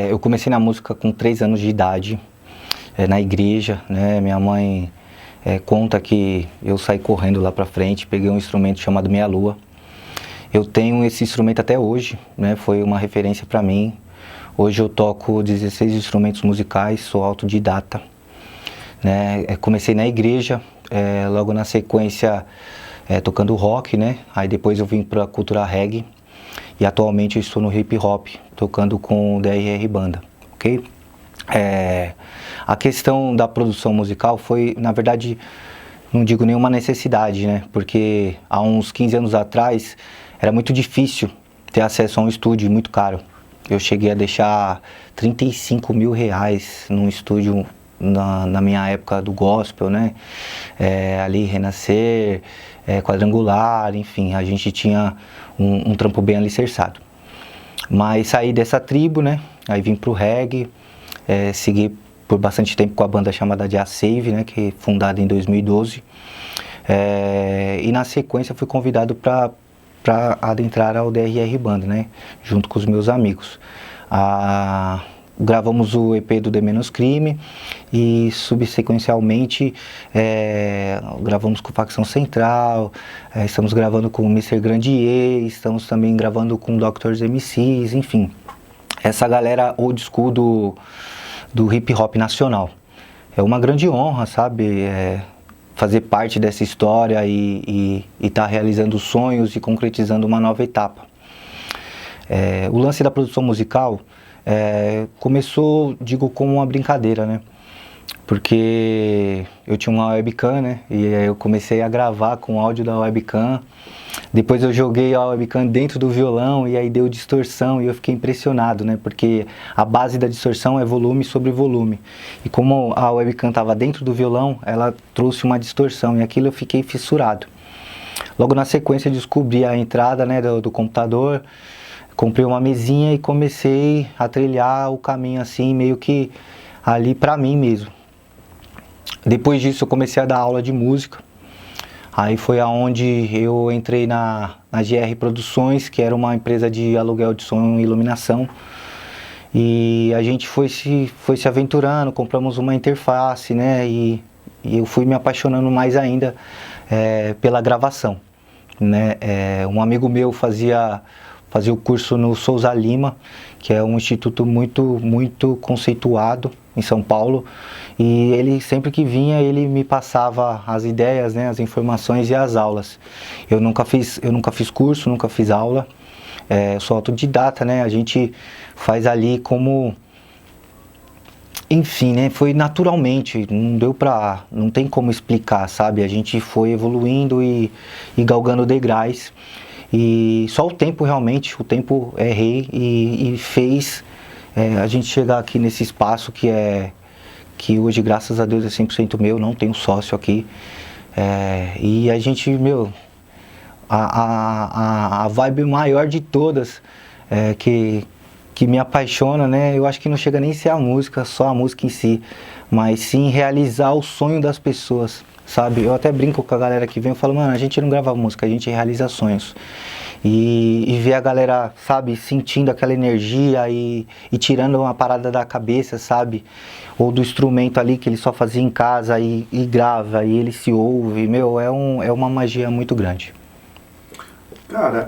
Eu comecei na música com 3 anos de idade, na igreja, né? Minha mãe conta que eu saí correndo lá pra frente, peguei um instrumento chamado meia-lua. Eu tenho esse instrumento até hoje, né? Foi uma referência pra mim. Hoje eu toco 16 instrumentos musicais, sou autodidata, né? Comecei na igreja, logo na sequência tocando rock, né? Aí depois eu vim pra cultura reggae. E atualmente eu estou no hip hop, tocando com o DRR Banda, ok? A questão da produção musical foi, na verdade, não digo nenhuma necessidade, né? Porque há uns 15 anos atrás era muito difícil ter acesso a um estúdio muito caro. Eu cheguei a deixar 35 mil reais num estúdio na minha época do gospel, né? Ali Renascer, Quadrangular, enfim, a gente tinha um trampo bem alicerçado. Mas saí dessa tribo, né? Aí vim pro reggae, segui por bastante tempo com a banda chamada de A Save, né? Que é fundada em 2012. E na sequência fui convidado para adentrar ao DRR Banda, né? Junto com os meus amigos. Gravamos o EP do The Menos Crime e subsequencialmente gravamos com Facção Central, estamos gravando com o Mr. Grandier, estamos também gravando com Drs. MCs, enfim. Essa galera old school do hip hop nacional. É uma grande honra, sabe? Fazer parte dessa história e tá realizando sonhos e concretizando uma nova etapa. O lance da produção musical começou, digo, como uma brincadeira, né? Porque eu tinha uma webcam, né? E aí eu comecei a gravar com o áudio da webcam. Depois eu joguei a webcam dentro do violão e aí deu distorção e eu fiquei impressionado, né? Porque a base da distorção é volume sobre volume. E como a webcam estava dentro do violão, ela trouxe uma distorção e aquilo eu fiquei fissurado. Logo na sequência eu descobri a entrada, né, do computador. Comprei uma mesinha e comecei a trilhar o caminho assim, meio que ali pra mim mesmo. Depois disso eu comecei a dar aula de música. Aí foi aonde eu entrei na GR Produções, que era uma empresa de aluguel de som e iluminação. E a gente foi se aventurando, compramos uma interface, né? E eu fui me apaixonando mais ainda pela gravação, né? Um amigo meu fazia o curso no Souza Lima, que é um instituto muito conceituado em São Paulo, e ele sempre que vinha ele me passava as ideias, né, as informações e as aulas. Eu nunca fiz curso, nunca fiz aula, sou autodidata, né? A gente faz ali como, enfim, né? Foi naturalmente, não tem como explicar, sabe? A gente foi evoluindo e galgando degraus. E só o tempo realmente, o tempo é rei e fez a gente chegar aqui nesse espaço que hoje, graças a Deus, é 100% meu, não tenho sócio aqui. E a gente, a vibe maior de todas que me apaixona, né? Eu acho que não chega nem a ser a música, só a música em si, mas sim realizar o sonho das pessoas. Sabe, eu até brinco com a galera que vem, eu falo, mano, a gente não grava música, a gente realiza sonhos. E ver a galera, sabe, sentindo aquela energia e tirando uma parada da cabeça, sabe? Ou do instrumento ali que ele só fazia em casa e grava, e ele se ouve, é uma magia muito grande. Cara,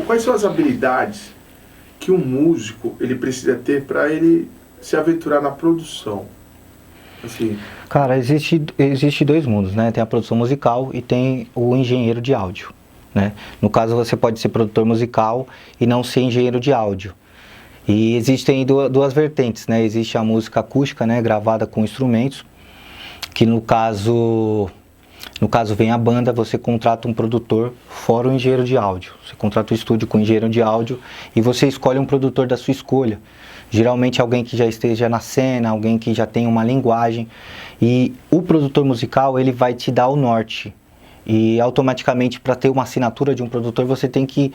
quais são as habilidades que um músico ele precisa ter para ele se aventurar na produção? Assim. Cara, existe dois mundos, né? Tem a produção musical e tem o engenheiro de áudio, né? No caso, você pode ser produtor musical e não ser engenheiro de áudio. E existem duas vertentes, né? Existe a música acústica, né? Gravada com instrumentos, que no caso vem a banda, você contrata um produtor fora o engenheiro de áudio. Você contrata o estúdio com o engenheiro de áudio e você escolhe um produtor da sua escolha. Geralmente alguém que já esteja na cena, alguém que já tem uma linguagem. E o produtor musical, ele vai te dar o norte. E automaticamente, para ter uma assinatura de um produtor, você tem que...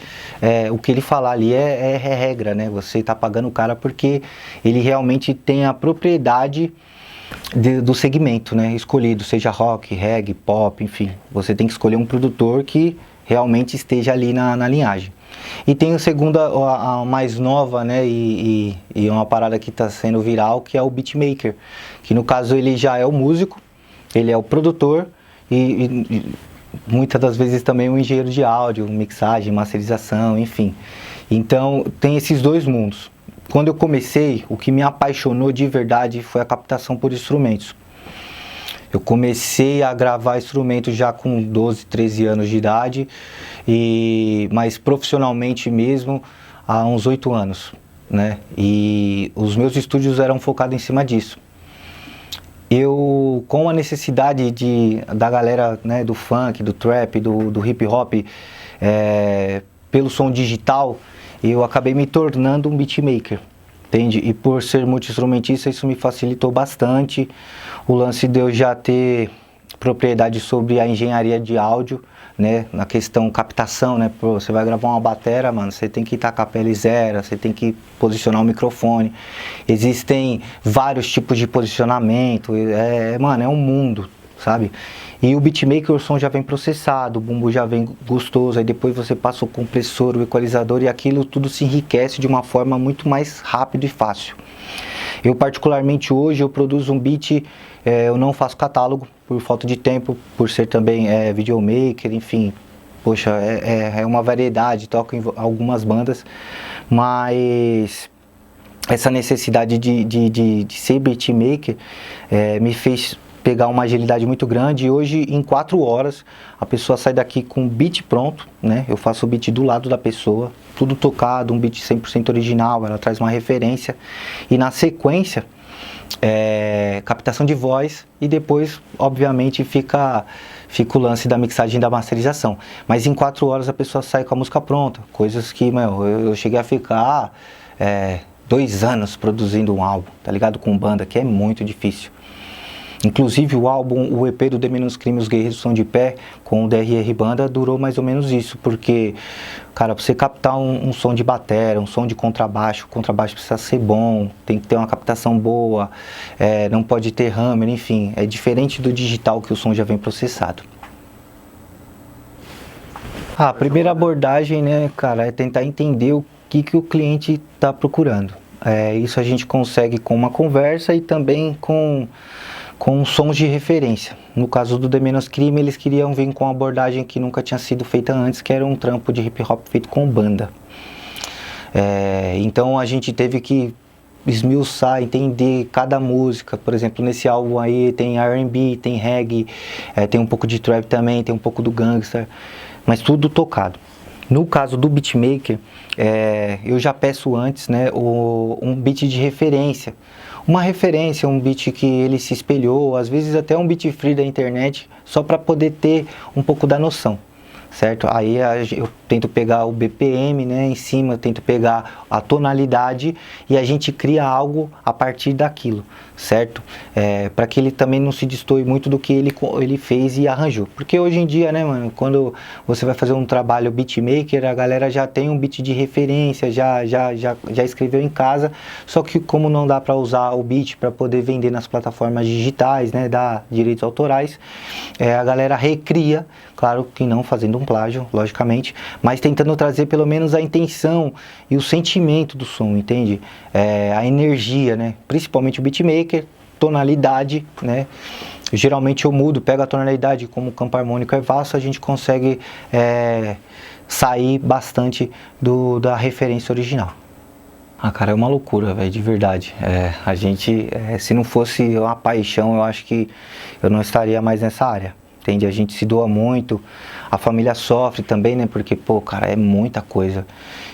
o que ele falar ali é regra, né? Você está pagando o cara porque ele realmente tem a propriedade do segmento, né? Escolhido, seja rock, reggae, pop, enfim. Você tem que escolher um produtor que realmente esteja ali na linhagem. E tem a segunda, a mais nova, né, e uma parada que está sendo viral, que é o beatmaker, que no caso ele já é o músico, ele é o produtor e muitas das vezes também o engenheiro de áudio, mixagem, masterização, enfim. Então tem esses dois mundos. Quando eu comecei, o que me apaixonou de verdade foi a captação por instrumentos. Eu comecei a gravar instrumentos já com 12, 13 anos de idade, mas profissionalmente mesmo há uns 8 anos, né? E os meus estúdios eram focados em cima disso. Eu, com a necessidade da galera, né, do funk, do trap, do hip hop, pelo som digital, eu acabei me tornando um beatmaker. Entende? E por ser multi-instrumentista, isso me facilitou bastante. O lance de eu já ter propriedade sobre a engenharia de áudio, né? Na questão captação, né? Pô, você vai gravar uma batera, mano, você tem que tacar a PL0, você tem que posicionar o microfone. Existem vários tipos de posicionamento, mano, é um mundo, sabe? E o beatmaker, o som já vem processado, o bumbo já vem gostoso, aí depois você passa o compressor, o equalizador e aquilo tudo se enriquece de uma forma muito mais rápida e fácil. Eu particularmente hoje eu produzo um beat, eu não faço catálogo por falta de tempo, por ser também videomaker, enfim, poxa, é uma variedade, toco em algumas bandas, mas essa necessidade de ser beatmaker me fez pegar uma agilidade muito grande e hoje em 4 horas a pessoa sai daqui com o beat pronto, né? Eu faço o beat do lado da pessoa, tudo tocado, um beat 100% original, ela traz uma referência e na sequência captação de voz e depois obviamente fica o lance da mixagem e da masterização, mas em 4 horas a pessoa sai com a música pronta, coisas que, eu cheguei a ficar 2 anos produzindo um álbum, tá ligado? Com banda, que é muito difícil. Inclusive o álbum, o EP do De Menos Crime, Os Guerreiros São de Pé, com o DRR Banda, durou mais ou menos isso, porque, cara, pra você captar um som de batera, um som de contrabaixo, o contrabaixo precisa ser bom, tem que ter uma captação boa, não pode ter hammer, enfim, é diferente do digital que o som já vem processado. A primeira abordagem, né, cara, é tentar entender o que o cliente está procurando. Isso a gente consegue com uma conversa e também com sons de referência. No caso do De Menos Crime, eles queriam vir com uma abordagem que nunca tinha sido feita antes, que era um trampo de hip hop feito com banda. Então a gente teve que esmiuçar, entender cada música. Por exemplo, nesse álbum aí tem R&B, tem reggae, tem um pouco de trap também, tem um pouco do gangster, mas tudo tocado. No caso do beatmaker, eu já peço antes, né, um beat de referência. Uma referência, um beat que ele se espelhou, às vezes até um beat free da internet, só para poder ter um pouco da noção, certo? Aí eu tento pegar o BPM, né, em cima, eu tento pegar a tonalidade e a gente cria algo a partir daquilo, certo? Para que ele também não se destoe muito do que ele fez e arranjou. Porque hoje em dia, né, mano, quando você vai fazer um trabalho beatmaker, a galera já tem um beat de referência, já escreveu em casa, só que como não dá para usar o beat para poder vender nas plataformas digitais, né, dar direitos autorais, a galera recria, claro que não fazendo um plágio, logicamente, mas tentando trazer pelo menos a intenção e o sentimento do som, entende? A energia, né? Principalmente o beatmaker, tonalidade, né? Geralmente eu mudo, pego a tonalidade, como o campo harmônico é vasto, a gente consegue sair bastante da referência original. Ah, cara, é uma loucura, velho, de verdade. A gente, se não fosse uma paixão, eu acho que eu não estaria mais nessa área. Entende? A gente se doa muito, a família sofre também, né? Porque, pô, cara, é muita coisa.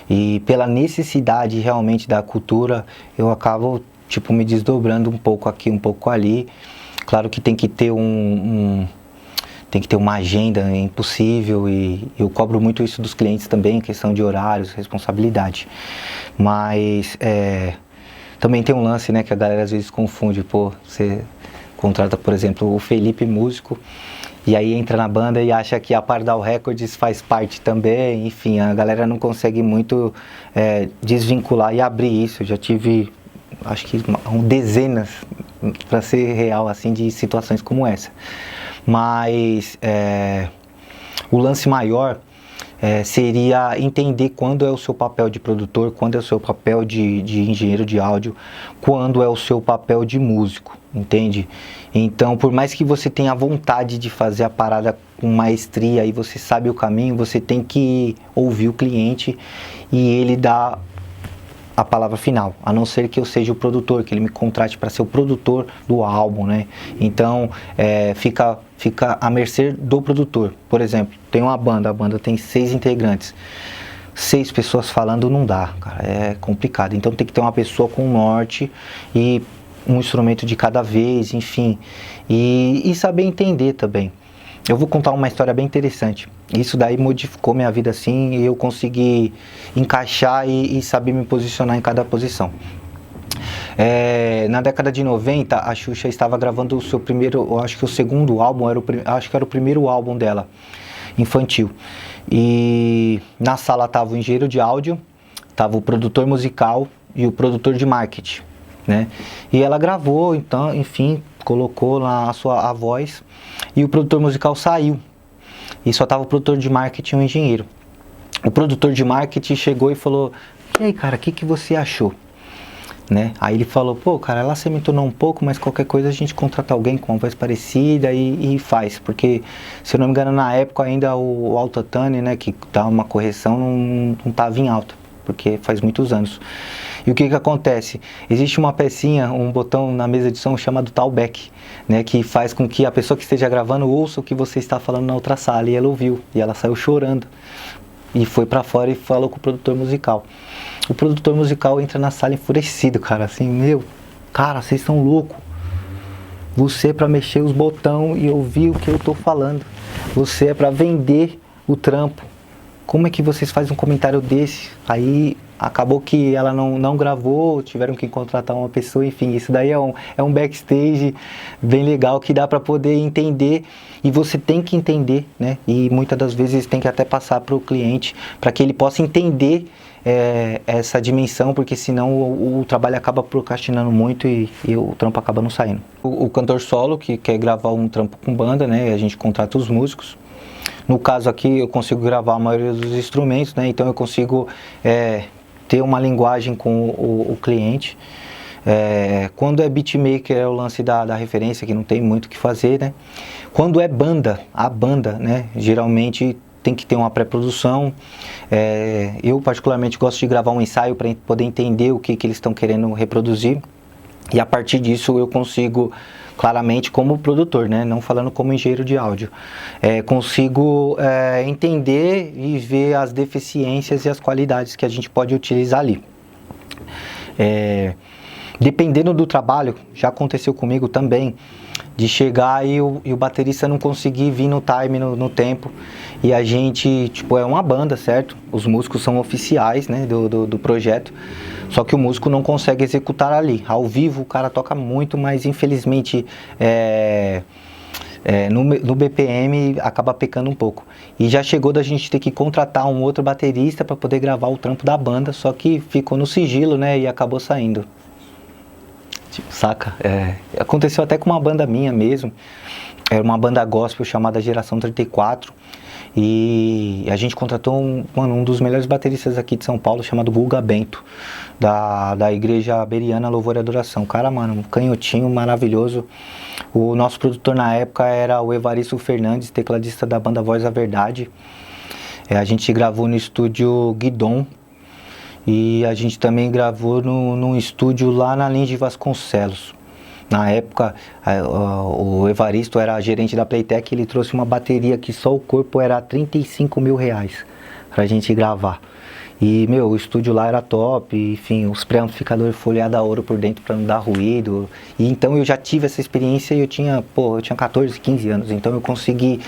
E pela necessidade realmente da cultura, eu acabo, tipo, me desdobrando um pouco aqui, um pouco ali. Claro que tem que ter tem que ter uma agenda impossível e eu cobro muito isso dos clientes também, questão de horários, responsabilidade. Mas também tem um lance, né, que a galera às vezes confunde, pô, você contrata, por exemplo, o Felipe, músico, e aí entra na banda e acha que a Pardal Records faz parte também, enfim, a galera não consegue muito desvincular e abrir isso. Eu já tive, acho que dezenas, para ser real, assim, de situações como essa. Mas o lance maior seria entender quando é o seu papel de produtor, quando é o seu papel de engenheiro de áudio, quando é o seu papel de músico, entende? Então, por mais que você tenha vontade de fazer a parada com maestria e você sabe o caminho, você tem que ouvir o cliente e ele dá a palavra final, a não ser que eu seja o produtor, que ele me contrate para ser o produtor do álbum, né? Então, fica à mercê do produtor. Por exemplo, tem uma banda, a banda tem 6 integrantes. 6 pessoas falando não dá, cara, é complicado. Então tem que ter uma pessoa com norte e um instrumento de cada vez, enfim. E saber entender também. Eu vou contar uma história bem interessante. Isso daí modificou minha vida assim e eu consegui encaixar e saber me posicionar em cada posição. Na década de 90, a Xuxa estava gravando o seu primeiro, eu acho que o segundo álbum, acho que era o primeiro álbum dela, infantil. E na sala estava o engenheiro de áudio, estava o produtor musical e o produtor de marketing, né? E ela gravou, então, enfim, colocou lá a voz e o produtor musical saiu. E só estava o produtor de marketing e o engenheiro. O produtor de marketing chegou e falou: "E aí, cara, o que você achou?" Né? Aí ele falou: "Pô, cara, ela se mentonou um pouco, mas qualquer coisa a gente contrata alguém com uma voz parecida e faz." Porque, se eu não me engano, na época ainda o Altatane, né, que dá uma correção, não estava em alta, porque faz muitos anos. E o que acontece? Existe uma pecinha, um botão na mesa de som chamado Talkback, né, que faz com que a pessoa que esteja gravando ouça o que você está falando na outra sala, e ela ouviu, e ela saiu chorando, e foi pra fora e falou com o produtor musical. O produtor musical entra na sala enfurecido, cara, assim: "Meu, cara, vocês são loucos. Você é pra mexer os botões e ouvir o que eu tô falando. Você é pra vender o trampo. Como é que vocês fazem um comentário desse?" Aí acabou que ela não gravou, tiveram que contratar uma pessoa, enfim, isso daí é um backstage bem legal que dá para poder entender, e você tem que entender, né? E muitas das vezes tem que até passar para o cliente, para que ele possa entender essa dimensão, porque senão o trabalho acaba procrastinando muito e o trampo acaba não saindo. O cantor solo que quer gravar um trampo com banda, né? A gente contrata os músicos. No caso aqui eu consigo gravar a maioria dos instrumentos, né? Então eu consigo ter uma linguagem com o cliente. Quando é beatmaker é o lance da referência, que não tem muito o que fazer, né? Quando é banda, a banda, né? Geralmente tem que ter uma pré-produção. Eu particularmente gosto de gravar um ensaio para poder entender o que eles estão querendo reproduzir. E a partir disso eu consigo, claramente como produtor, né, não falando como engenheiro de áudio, consigo entender e ver as deficiências e as qualidades que a gente pode utilizar ali. Dependendo do trabalho, já aconteceu comigo também, de chegar e o baterista não conseguir vir no time, no tempo, e a gente, tipo, é uma banda, certo? Os músicos são oficiais, né, do projeto, só que o músico não consegue executar ali. Ao vivo o cara toca muito, mas infelizmente no BPM acaba pecando um pouco. E já chegou da gente ter que contratar um outro baterista para poder gravar o trampo da banda, só que ficou no sigilo, né, e acabou saindo. Tipo, saca? Aconteceu até com uma banda minha mesmo. Era uma banda gospel chamada Geração 34. E a gente contratou um dos melhores bateristas aqui de São Paulo, chamado Guga Bento, da Igreja Beriana Louvor e Adoração. Cara, mano, um canhotinho maravilhoso. O nosso produtor na época era o Evaristo Fernandes, tecladista da banda Voz da Verdade. A gente gravou no estúdio Guidon. E a gente também gravou num estúdio lá na Lins de Vasconcelos. Na época, o Evaristo era gerente da Playtech, ele trouxe uma bateria que só o corpo era R$35 mil pra gente gravar. E, meu, o estúdio lá era top, enfim, os pré-amplificadores folheados a ouro por dentro para não dar ruído. E então eu já tive essa experiência e eu tinha 14, 15 anos, então eu consegui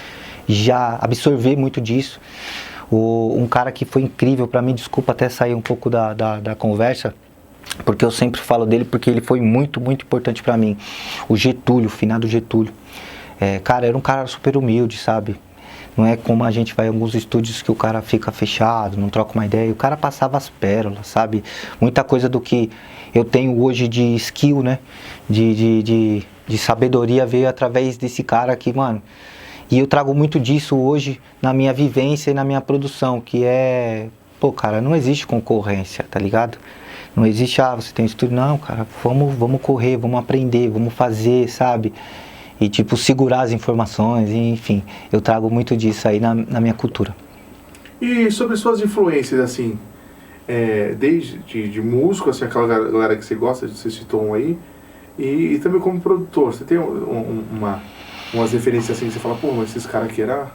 já absorver muito disso. Um cara que foi incrível para mim, desculpa até sair um pouco da conversa, porque eu sempre falo dele, porque ele foi muito, muito importante para mim. O Getúlio, o finado Getúlio. Cara, era um cara super humilde, sabe? Não é como a gente vai em alguns estúdios que o cara fica fechado, não troca uma ideia. O cara passava as pérolas, sabe? Muita coisa do que eu tenho hoje de skill, né? De sabedoria veio através desse cara que, mano, E eu trago muito disso hoje na minha vivência e na minha produção, que é, pô, cara, não existe concorrência, tá ligado? Não existe, você tem estudo, não, cara, vamos correr, vamos aprender, vamos fazer, sabe? E tipo, segurar as informações, enfim, eu trago muito disso aí na minha cultura. E sobre suas influências, assim, desde de músico, assim, aquela galera que você gosta, você citou um aí, e também como produtor, você tem umas referências assim que você fala, pô, mas esses caras aqui era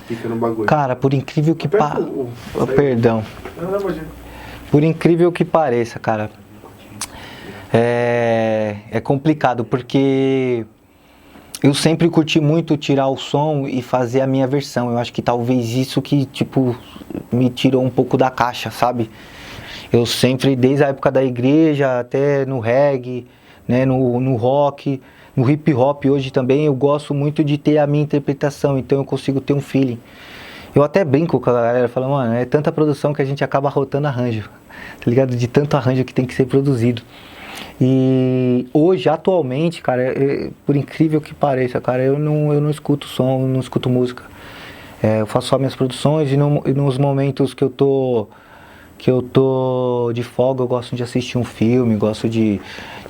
pica no bagulho. Cara, por incrível que pareça... Perdão. Não, imagina. Por incrível que pareça, cara, é complicado, porque eu sempre curti muito tirar o som e fazer a minha versão. Eu acho que talvez isso que, tipo, me tirou um pouco da caixa, sabe? Eu sempre, desde a época da igreja, até no reggae, né, no rock, no hip hop hoje também, eu gosto muito de ter a minha interpretação, então eu consigo ter um feeling. Eu até brinco com a galera, falo, mano, é tanta produção que a gente acaba rotando arranjo, tá ligado? De tanto arranjo que tem que ser produzido. E hoje, atualmente, cara, por incrível que pareça, cara, eu não escuto som, eu não escuto música. Eu faço só minhas produções e nos momentos que eu tô de folga, eu gosto de assistir um filme, gosto de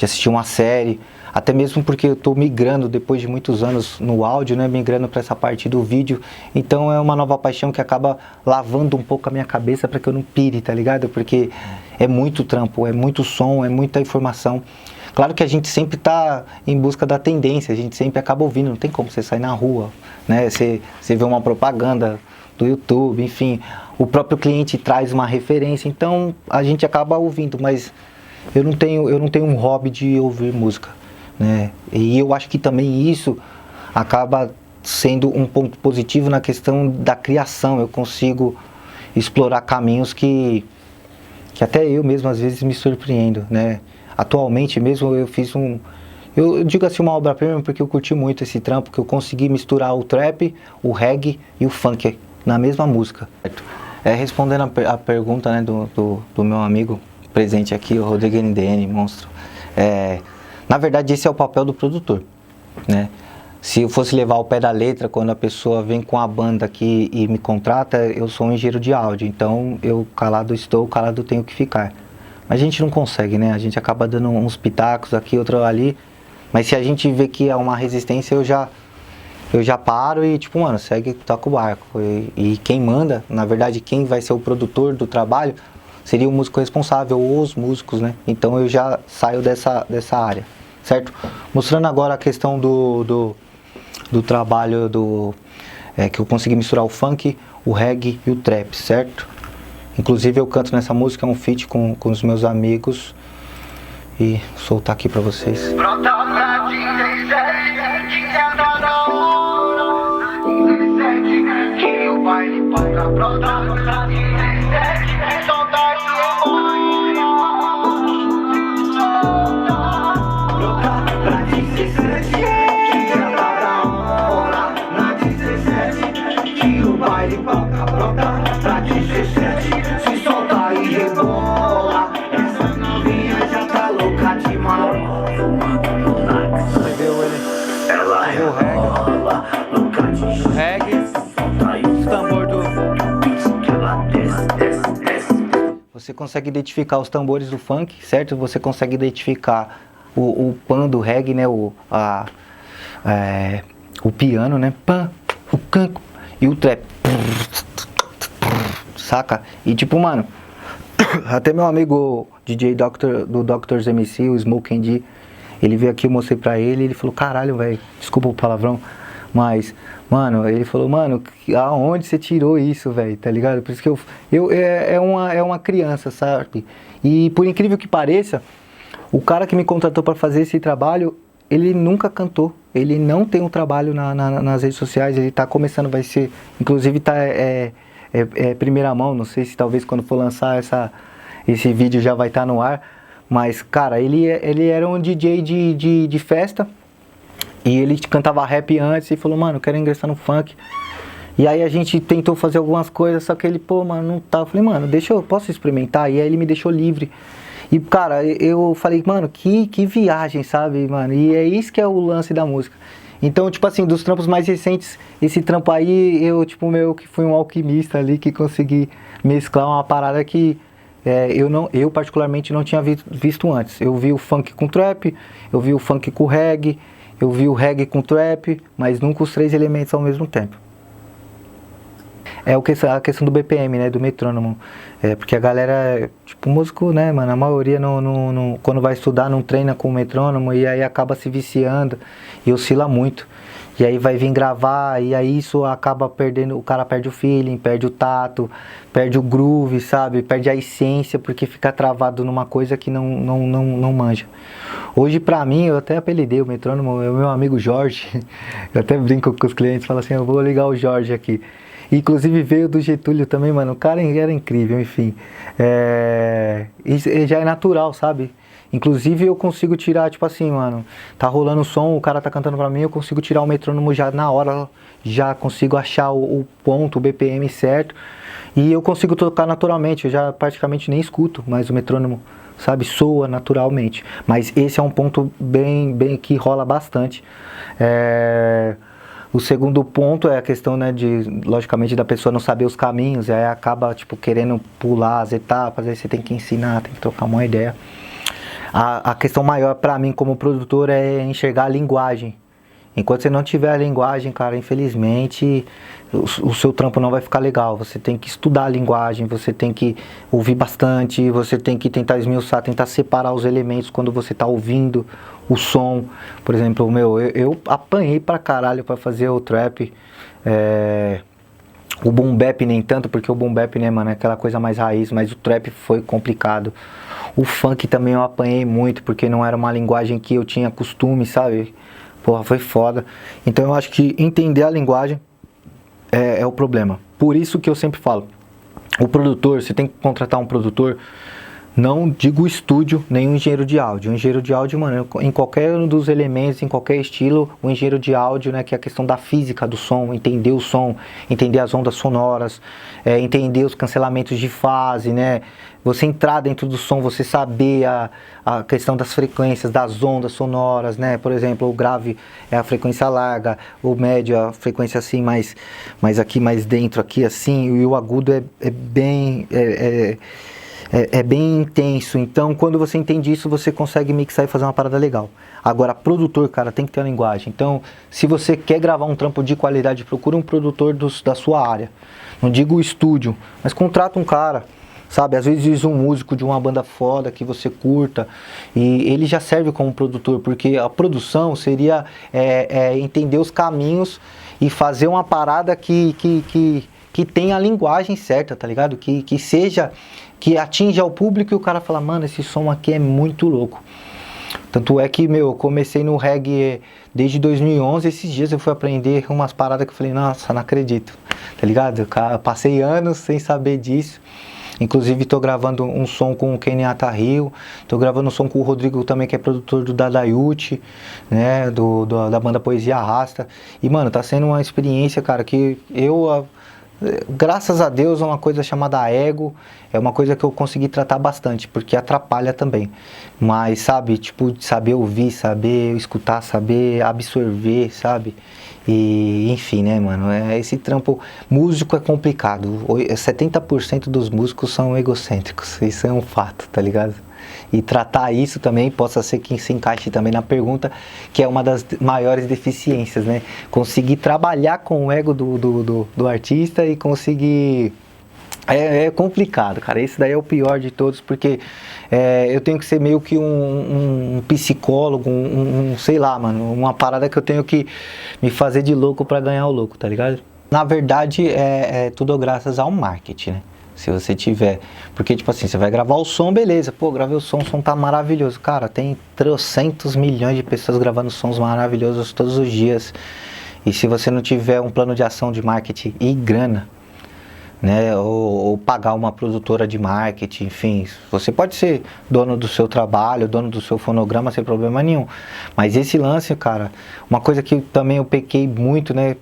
assistir uma série. Até mesmo porque eu tô migrando depois de muitos anos no áudio, né, migrando para essa parte do vídeo. Então é uma nova paixão que acaba lavando um pouco a minha cabeça para que eu não pire, tá ligado? Porque é muito trampo, é muito som, é muita informação. Claro que a gente sempre tá em busca da tendência, a gente sempre acaba ouvindo, não tem como você sair na rua, né? Você vê uma propaganda do YouTube, enfim, o próprio cliente traz uma referência, então a gente acaba ouvindo, mas eu não tenho um hobby de ouvir música, né? E eu acho que também isso acaba sendo um ponto positivo na questão da criação. Eu consigo explorar caminhos que até eu mesmo às vezes me surpreendo, né? Atualmente mesmo eu fiz eu digo assim, uma obra-prima porque eu curti muito esse trampo, que eu consegui misturar o trap, o reggae e o funk na mesma música. Respondendo a pergunta, né, do meu amigo presente aqui, o Rodrigo NDN, monstro. Na verdade, esse é o papel do produtor, né? Se eu fosse levar ao pé da letra, quando a pessoa vem com a banda aqui e me contrata, eu sou um engenheiro de áudio, então eu calado estou, calado tenho que ficar. Mas a gente não consegue, né? A gente acaba dando uns pitacos aqui, outro ali, mas se a gente vê que há uma resistência, eu já paro e tipo, mano, segue, toca o barco. E quem manda, na verdade, quem vai ser o produtor do trabalho, seria o músico responsável, ou os músicos, né? Então eu já saio dessa área, certo? Mostrando agora a questão do trabalho que eu consegui misturar o funk, o reggae e o trap, certo? Inclusive eu canto nessa música, é um feat com os meus amigos. E soltar aqui pra vocês. Você consegue identificar os tambores do funk, certo? Você consegue identificar o pan do reggae, né? O piano, né? Pan, o canco e o trap. Saca? E tipo, mano, até meu amigo DJ do Doctor's MC, o Smoke ND, ele veio aqui, eu mostrei pra ele, ele falou, caralho, velho, desculpa o palavrão, mas, mano, ele falou, mano, aonde você tirou isso, velho, tá ligado? Por isso que é uma criança, sabe? E por incrível que pareça, o cara que me contratou pra fazer esse trabalho, ele nunca cantou, ele não tem um trabalho nas redes sociais, ele tá começando, vai ser, inclusive tá, primeira mão, não sei se talvez quando for lançar esse vídeo já vai estar no ar, mas, cara, ele era um DJ de festa, e ele cantava rap antes e falou, mano, eu quero ingressar no funk. E aí a gente tentou fazer algumas coisas, só que ele, pô, mano, não tá. Eu falei, mano, posso experimentar? E aí ele me deixou livre. E, cara, eu falei, mano, que viagem, sabe, mano? E é isso que é o lance da música. Então, tipo assim, dos trampos mais recentes, esse trampo aí, eu, tipo, meio que fui um alquimista ali, que consegui mesclar uma parada que eu particularmente não tinha visto antes. Eu vi o funk com trap, eu vi o funk com reggae, eu vi o reggae com trap, mas nunca os três elementos ao mesmo tempo. É a questão do BPM, né, do metrônomo. Porque a galera, tipo, músico, né, mano, a maioria quando vai estudar não treina com o metrônomo e aí acaba se viciando e oscila muito. E aí vai vir gravar e aí isso acaba perdendo, o cara perde o feeling, perde o tato, perde o groove, sabe? Perde a essência porque fica travado numa coisa que não manja. Hoje pra mim, eu até apelidei o metrônomo, é o meu amigo Jorge. Eu até brinco com os clientes, falo assim, eu vou ligar o Jorge aqui. Inclusive veio do Getúlio também, mano, o cara era incrível, enfim. E já é natural, sabe? Inclusive eu consigo tirar, tipo assim, mano, tá rolando o som, o cara tá cantando pra mim, eu consigo tirar o metrônomo já na hora, já consigo achar o ponto, o BPM certo, e eu consigo tocar naturalmente, eu já praticamente nem escuto mais o metrônomo, sabe, soa naturalmente. Mas esse é um ponto bem que rola bastante. O segundo ponto é a questão, né, logicamente, da pessoa não saber os caminhos, e aí acaba, tipo, querendo pular as etapas, aí você tem que ensinar, tem que trocar uma ideia. A questão maior pra mim como produtor é enxergar a linguagem. Enquanto você não tiver a linguagem, cara, infelizmente o seu trampo não vai ficar legal. Você tem que estudar a linguagem, você tem que ouvir bastante, você tem que tentar esmiuçar, tentar separar os elementos quando você tá ouvindo o som. Por exemplo, eu apanhei pra caralho pra fazer o trap. O boom bap nem tanto, porque o boom bap, né, mano, é aquela coisa mais raiz, mas o trap foi complicado. O funk também eu apanhei muito, porque não era uma linguagem que eu tinha costume, sabe? Porra, foi foda. Então eu acho que entender a linguagem é o problema. Por isso que eu sempre falo, o produtor, você tem que contratar um produtor, não digo estúdio, nem um engenheiro de áudio. O engenheiro de áudio, mano, em qualquer um dos elementos, em qualquer estilo, o engenheiro de áudio, né, que é a questão da física do som, entender o som, entender as ondas sonoras, entender os cancelamentos de fase, né, você entrar dentro do som, você saber a questão das frequências, das ondas sonoras, né, por exemplo, o grave é a frequência larga, o médio é a frequência assim, mais aqui, mais dentro, aqui assim, e o agudo é bem intenso. Então quando você entende isso, você consegue mixar e fazer uma parada legal. Agora, produtor, cara, tem que ter a linguagem. Então, se você quer gravar um trampo de qualidade, procura um produtor da sua área. Não digo estúdio, mas contrata um cara, sabe? Às vezes um músico de uma banda foda que você curta, e ele já serve como produtor, porque a produção seria entender os caminhos e fazer uma parada que tenha a linguagem certa, tá ligado? Que atinja o público e o cara fala, mano, esse som aqui é muito louco. Tanto é que, eu comecei no reggae desde 2011, esses dias eu fui aprender umas paradas que eu falei, nossa, não acredito, tá ligado? Eu passei anos sem saber disso. Inclusive tô gravando um som com o Kenyatta Rio, tô gravando um som com o Rodrigo também, que é produtor do Dadayuti, né, da banda Poesia Arrasta. E, mano, tá sendo uma experiência, cara, que graças a Deus, é uma coisa chamada ego, é uma coisa que eu consegui tratar bastante, porque atrapalha também. Mas, sabe, tipo, saber ouvir, saber escutar, saber absorver, sabe? E, enfim, né, mano, esse trampo, músico é complicado, 70% dos músicos são egocêntricos, isso é um fato, tá ligado? E tratar isso também, possa ser que se encaixe também na pergunta, que é uma das maiores deficiências, né? Conseguir trabalhar com o ego do artista e conseguir... É complicado, cara, esse daí é o pior de todos, porque eu tenho que ser meio que um psicólogo, sei lá, mano, uma parada que eu tenho que me fazer de louco pra ganhar o louco, tá ligado? Na verdade, é tudo graças ao marketing, né? Se você tiver, porque tipo assim, você vai gravar o som, beleza, pô, gravei o som tá maravilhoso, cara, tem 300 milhões de pessoas gravando sons maravilhosos todos os dias, e se você não tiver um plano de ação de marketing e grana, né, ou pagar uma produtora de marketing, enfim, você pode ser dono do seu trabalho, dono do seu fonograma sem problema nenhum, mas esse lance, cara, uma coisa que também eu pequei muito, né,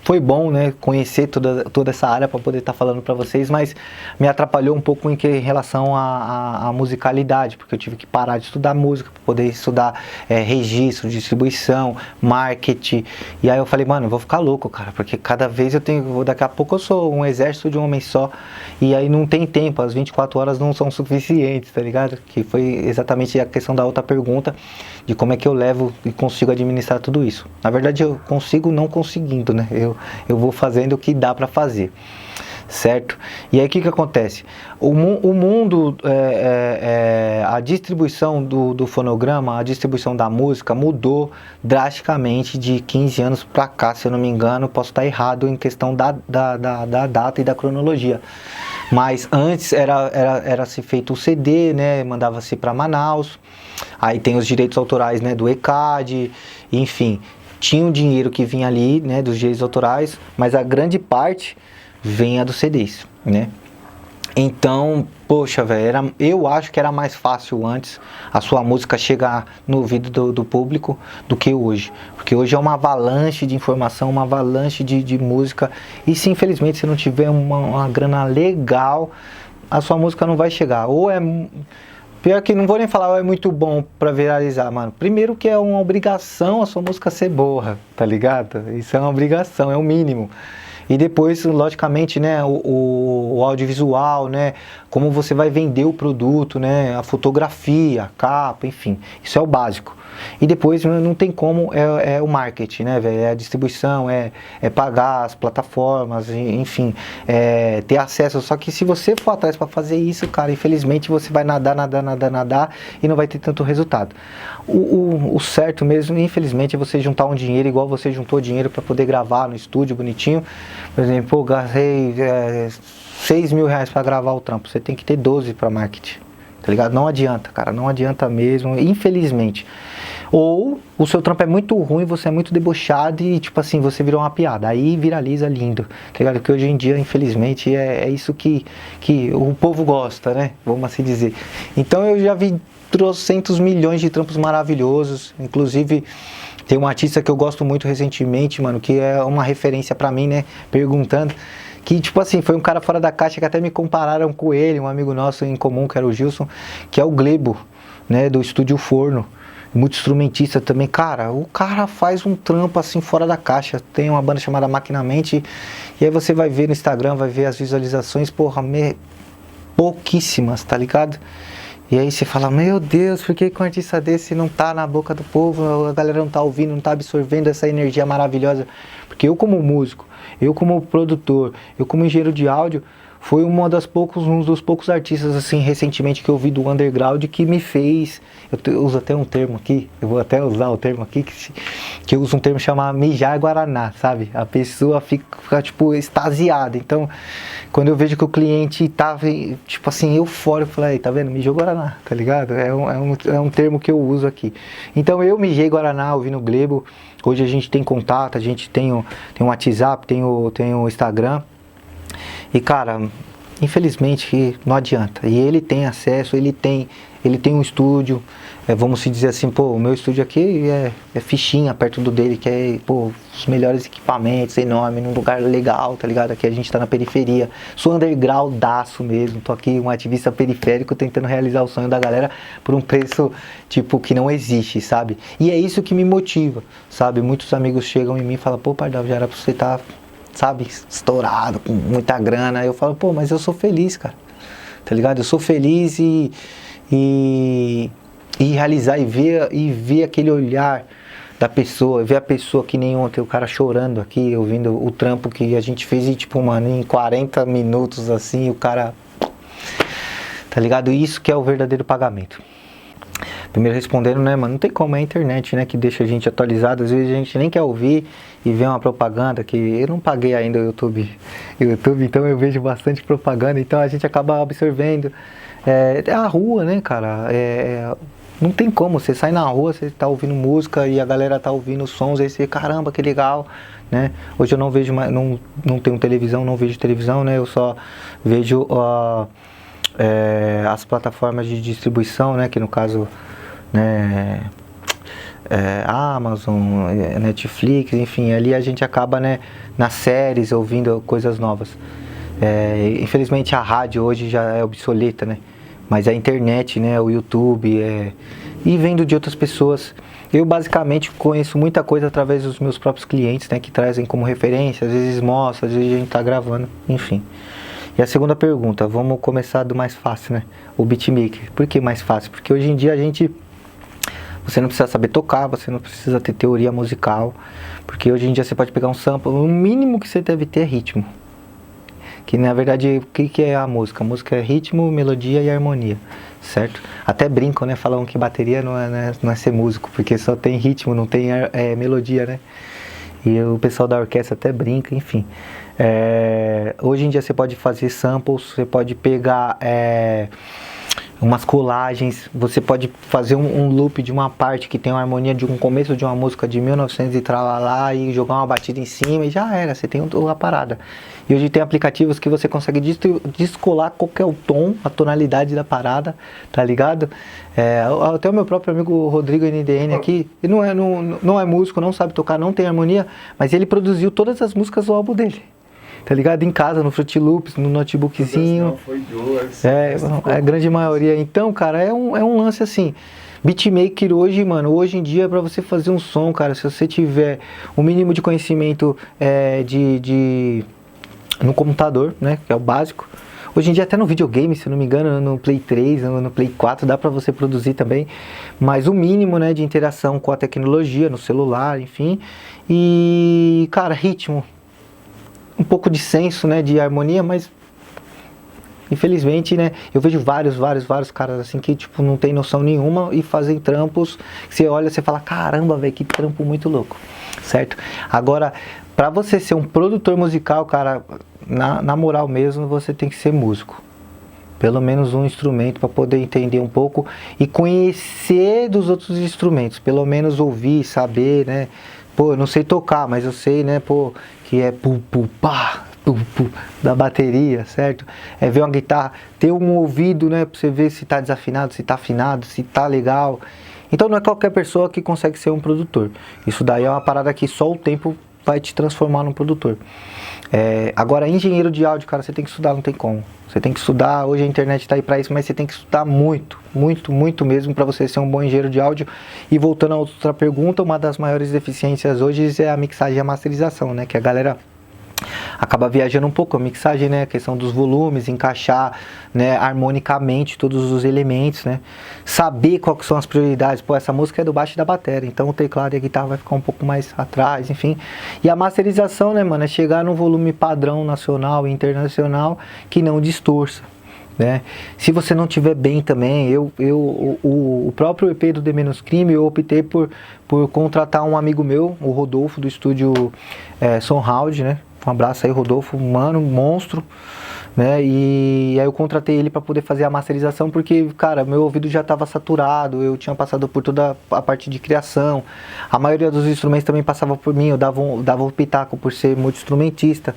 foi bom, né, conhecer toda essa área para poder estar falando para vocês, mas me atrapalhou um pouco em relação à musicalidade, porque eu tive que parar de estudar música para poder estudar registro, distribuição, marketing. E aí eu falei, mano, eu vou ficar louco, cara, porque cada vez daqui a pouco eu sou um exército de um homem só, e aí não tem tempo, as 24 horas não são suficientes, tá ligado? Que foi exatamente a questão da outra pergunta, de como é que eu levo e consigo administrar tudo isso. Na verdade, eu consigo não conseguindo, né? Eu vou fazendo o que dá para fazer, certo? E aí o que acontece? O mundo, a distribuição do fonograma, a distribuição da música mudou drasticamente de 15 anos para cá, se eu não me engano. Posso estar errado em questão da data e da cronologia. Mas antes era-se feito o CD, né? Mandava-se para Manaus. Aí tem os direitos autorais, né, do ECAD, enfim. Tinha um dinheiro que vinha ali, né, dos direitos autorais, mas a grande parte venha dos CDs, né? Então, poxa, velho, eu acho que era mais fácil antes a sua música chegar no ouvido do público do que hoje. Porque hoje é uma avalanche de informação, uma avalanche de música. E se infelizmente você não tiver uma grana legal, a sua música não vai chegar. Ou é... Pior que não vou nem falar, é muito bom pra viralizar, mano. Primeiro que é uma obrigação a sua música ser boa, tá ligado? Isso é uma obrigação, é o mínimo. E depois, logicamente, né, o audiovisual, né, como você vai vender o produto, né, a fotografia, a capa, enfim, isso é o básico. E depois não tem como, é o marketing, né, velho, é a distribuição, é pagar as plataformas, enfim, ter acesso. Só que se você for atrás para fazer isso, cara, infelizmente você vai nadar e não vai ter tanto resultado. O certo mesmo, infelizmente, é você juntar um dinheiro igual você juntou dinheiro para poder gravar no estúdio bonitinho. Por exemplo, pô, gastei 6 mil reais para gravar o trampo, você tem que ter 12 para marketing, tá ligado? Não adianta, cara, não adianta mesmo, infelizmente. Ou o seu trampo é muito ruim, você é muito debochado e, tipo assim, você virou uma piada. Aí viraliza lindo, tá ligado? Porque hoje em dia, infelizmente, é isso que o povo gosta, né? Vamos assim dizer. Então eu já vi trocentos milhões de trampos maravilhosos. Inclusive, tem um artista que eu gosto muito recentemente, mano, que é uma referência pra mim, né? Perguntando. Que, tipo assim, foi um cara fora da caixa que até me compararam com ele, um amigo nosso em comum, que era o Gilson, que é o Glebo, né? Do Estúdio Forno. Muito instrumentista também, cara, o cara faz um trampo assim fora da caixa. Tem uma banda chamada Maquinamente, e aí você vai ver no Instagram, vai ver as visualizações, porra, pouquíssimas, tá ligado? E aí você fala, meu Deus, por que um artista desse não tá na boca do povo, a galera não tá ouvindo, não tá absorvendo essa energia maravilhosa? Porque eu como músico, eu como produtor, eu como engenheiro de áudio, foi um dos poucos artistas, assim, recentemente que eu vi do underground que me fez, eu uso até um termo aqui, eu vou até usar o termo aqui, que eu uso um termo chamado mijar Guaraná, sabe? A pessoa fica, tipo, extasiada. Então, quando eu vejo que o cliente tá, tipo assim, eufórico, eu falei, tá vendo? Mijou Guaraná, tá ligado? É um termo que eu uso aqui. Então, eu mijei Guaraná ouvindo o Glebo. Hoje a gente tem contato, a gente tem um WhatsApp, tem o Instagram. E, cara, infelizmente não adianta. E ele tem acesso, ele tem um estúdio, vamos se dizer assim, pô, o meu estúdio aqui é fichinha perto do dele, que é, pô, os melhores equipamentos, enorme, num lugar legal, tá ligado? Aqui a gente tá na periferia, sou undergroundaço mesmo, tô aqui um ativista periférico tentando realizar o sonho da galera por um preço, tipo, que não existe, sabe? E é isso que me motiva, sabe? Muitos amigos chegam em mim e falam, pô, Pardal, já era pra você estar, sabe, estourado, com muita grana. Eu falo, pô, mas eu sou feliz, cara, tá ligado? Eu sou feliz e realizar e ver aquele olhar da pessoa, ver a pessoa que nem ontem, o cara chorando aqui, ouvindo o trampo que a gente fez e, tipo, mano, em 40 minutos, assim, o cara, tá ligado? Isso que é o verdadeiro pagamento. Primeiro respondendo, né, mano, não tem como, é a internet, né, que deixa a gente atualizado. Às vezes a gente nem quer ouvir e vê uma propaganda que eu não paguei ainda o YouTube, então eu vejo bastante propaganda, então a gente acaba absorvendo. É a rua, né, cara, não tem como, você sai na rua, você tá ouvindo música e a galera tá ouvindo sons, aí você, caramba, que legal, né? Hoje eu não vejo mais, não tenho televisão, não vejo televisão, né, eu só vejo as plataformas de distribuição, né, que no caso, né, Amazon, Netflix, enfim, ali a gente acaba, né, nas séries ouvindo coisas novas. Infelizmente a rádio hoje já é obsoleta, né? Mas a internet, né, o YouTube, e vendo de outras pessoas. Eu basicamente conheço muita coisa através dos meus próprios clientes, né, que trazem como referência, às vezes mostra, às vezes a gente tá gravando, enfim. E a segunda pergunta, vamos começar do mais fácil, né? O beatmaker. Por que mais fácil? Porque hoje em dia você não precisa saber tocar, você não precisa ter teoria musical, porque hoje em dia você pode pegar um sample, o mínimo que você deve ter é ritmo. Que na verdade, o que é a música? A música é ritmo, melodia e harmonia, certo? Até brincam, né? Falam que bateria não é ser músico, porque só tem ritmo, não tem melodia, né? E o pessoal da orquestra até brinca, enfim. Hoje em dia você pode fazer samples, você pode pegar umas colagens, você pode fazer um loop de uma parte que tem uma harmonia de um começo de uma música de 1900 e tralalá e jogar uma batida em cima e já era, você tem a parada. E hoje tem aplicativos que você consegue descolar qualquer tom, a tonalidade da parada, tá ligado? Até o meu próprio amigo Rodrigo NDN aqui, ele não é músico, não sabe tocar, não tem harmonia, mas ele produziu todas as músicas do álbum dele. Tá ligado? Em casa, no Fruity Loops, no notebookzinho. A grande maioria. Então, cara, é um lance assim. Beatmaker hoje, mano, hoje em dia, pra você fazer um som, cara, se você tiver o mínimo de conhecimento no computador, né, que é o básico. Hoje em dia, até no videogame, se não me engano, no Play 3, no Play 4, dá pra você produzir também. Mas o mínimo, né, de interação com a tecnologia, no celular, enfim. E, cara, ritmo. Um pouco de senso, né, de harmonia, mas infelizmente, né, eu vejo vários caras assim que, tipo, não tem noção nenhuma e fazem trampos, você olha, você fala, caramba, velho, que trampo muito louco, certo? Agora, pra você ser um produtor musical, cara, na moral mesmo, você tem que ser músico. Pelo menos um instrumento para poder entender um pouco e conhecer dos outros instrumentos, pelo menos ouvir, saber, né? Pô, eu não sei tocar, mas eu sei, né, pô, que é pu-pu-pá, pu-pu, da bateria, certo? Ver uma guitarra, ter um ouvido, né, pra você ver se tá desafinado, se tá afinado, se tá legal. Então não é qualquer pessoa que consegue ser um produtor. Isso daí é uma parada que só o tempo vai te transformar num produtor. Agora, engenheiro de áudio, cara, você tem que estudar, não tem como. Você tem que estudar, hoje a internet tá aí pra isso, mas você tem que estudar muito, muito, muito mesmo pra você ser um bom engenheiro de áudio. E voltando a outra pergunta, uma das maiores deficiências hoje é a mixagem e a masterização, né? Que a galera acaba viajando um pouco, a mixagem, né, a questão dos volumes, encaixar, né, harmonicamente todos os elementos, né, saber quais são as prioridades. Pô, essa música é do baixo e da bateria, então o teclado e a guitarra vai ficar um pouco mais atrás, enfim. E a masterização, né, mano, é chegar num volume padrão nacional e internacional que não distorça, né? Se você não tiver bem também, o próprio EP do The Menos Crime, eu optei por contratar um amigo meu, o Rodolfo, do estúdio Soundhound, né? Um abraço aí, Rodolfo, mano, monstro, né? E aí eu contratei ele para poder fazer a masterização, porque, cara, meu ouvido já estava saturado, eu tinha passado por toda a parte de criação, a maioria dos instrumentos também passava por mim, eu dava um pitaco por ser multi-instrumentista,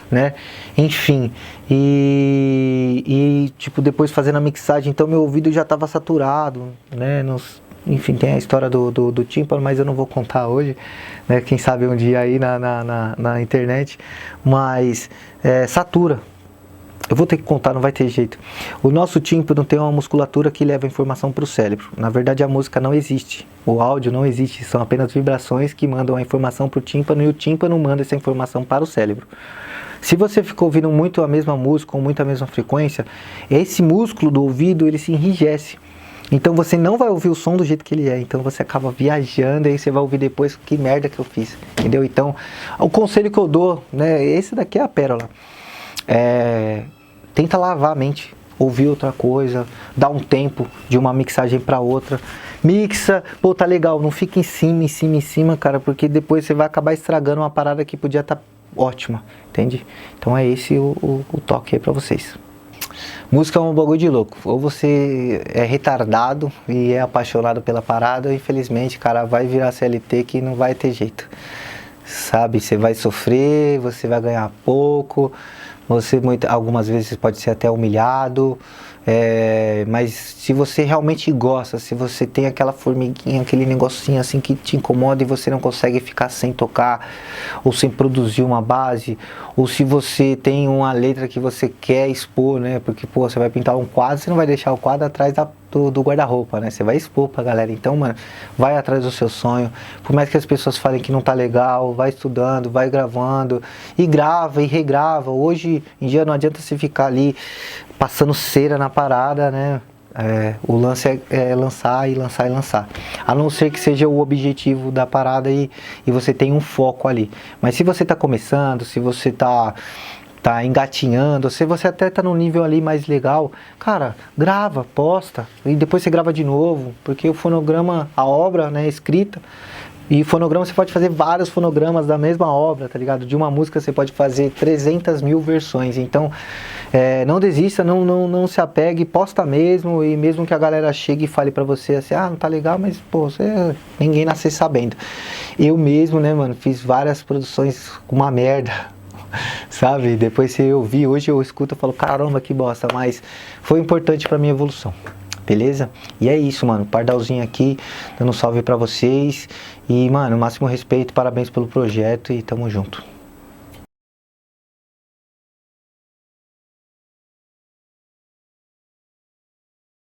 né? Enfim, e tipo, depois fazendo a mixagem, então meu ouvido já estava saturado, né? Enfim, tem a história do tímpano, mas eu não vou contar hoje, né? Quem sabe um dia aí na internet, mas satura. Eu vou ter que contar, não vai ter jeito. O nosso tímpano tem uma musculatura que leva a informação para o cérebro. Na verdade, a música não existe, o áudio não existe, são apenas vibrações que mandam a informação para o tímpano e o tímpano manda essa informação para o cérebro. Se você ficou ouvindo muito a mesma música ou muito a mesma frequência, esse músculo do ouvido, ele se enrijece. Então você não vai ouvir o som do jeito que ele é, então você acaba viajando e aí você vai ouvir depois que merda que eu fiz, entendeu? Então, o conselho que eu dou, né, esse daqui é a pérola, tenta lavar a mente, ouvir outra coisa, dá um tempo de uma mixagem para outra, mixa, pô, tá legal, não fica em cima, cara, porque depois você vai acabar estragando uma parada que podia estar ótima, entende? Então é esse o toque aí pra vocês. Música é um bagulho de louco. Ou você é retardado e é apaixonado pela parada, ou infelizmente, cara, vai virar CLT que não vai ter jeito. Sabe, você vai sofrer, você vai ganhar pouco, algumas vezes pode ser até humilhado, Mas se você realmente gosta, se você tem aquela formiguinha, aquele negocinho assim que te incomoda e você não consegue ficar sem tocar, ou sem produzir uma base, ou se você tem uma letra que você quer expor, né? Porque, pô, você vai pintar um quadro, você não vai deixar o quadro atrás do guarda-roupa, né? Você vai expor pra galera. Então, mano, vai atrás do seu sonho. Por mais que as pessoas falem que não tá legal, vai estudando, vai gravando, e grava e regrava. Hoje em dia não adianta você ficar ali passando cera na parada, né? O lance é lançar e lançar e lançar. A não ser que seja o objetivo da parada e você tem um foco ali. Mas se você tá começando, se você tá engatinhando, se você até tá num nível ali mais legal, cara, grava, posta, e depois você grava de novo, porque o fonograma, a obra, né, escrita, e fonograma você pode fazer vários fonogramas da mesma obra, tá ligado? De uma música você pode fazer 300 mil versões, então não desista, não se apegue, posta mesmo, e mesmo que a galera chegue e fale pra você assim, não tá legal, mas pô, ninguém nasce sabendo. Eu mesmo, né, mano, fiz várias produções com uma merda, sabe? Depois se eu vi, hoje eu escuto e falo, caramba, que bosta, mas foi importante pra minha evolução. Beleza? E é isso, mano. Pardalzinho aqui, dando um salve pra vocês. E, mano, máximo respeito, parabéns pelo projeto e tamo junto.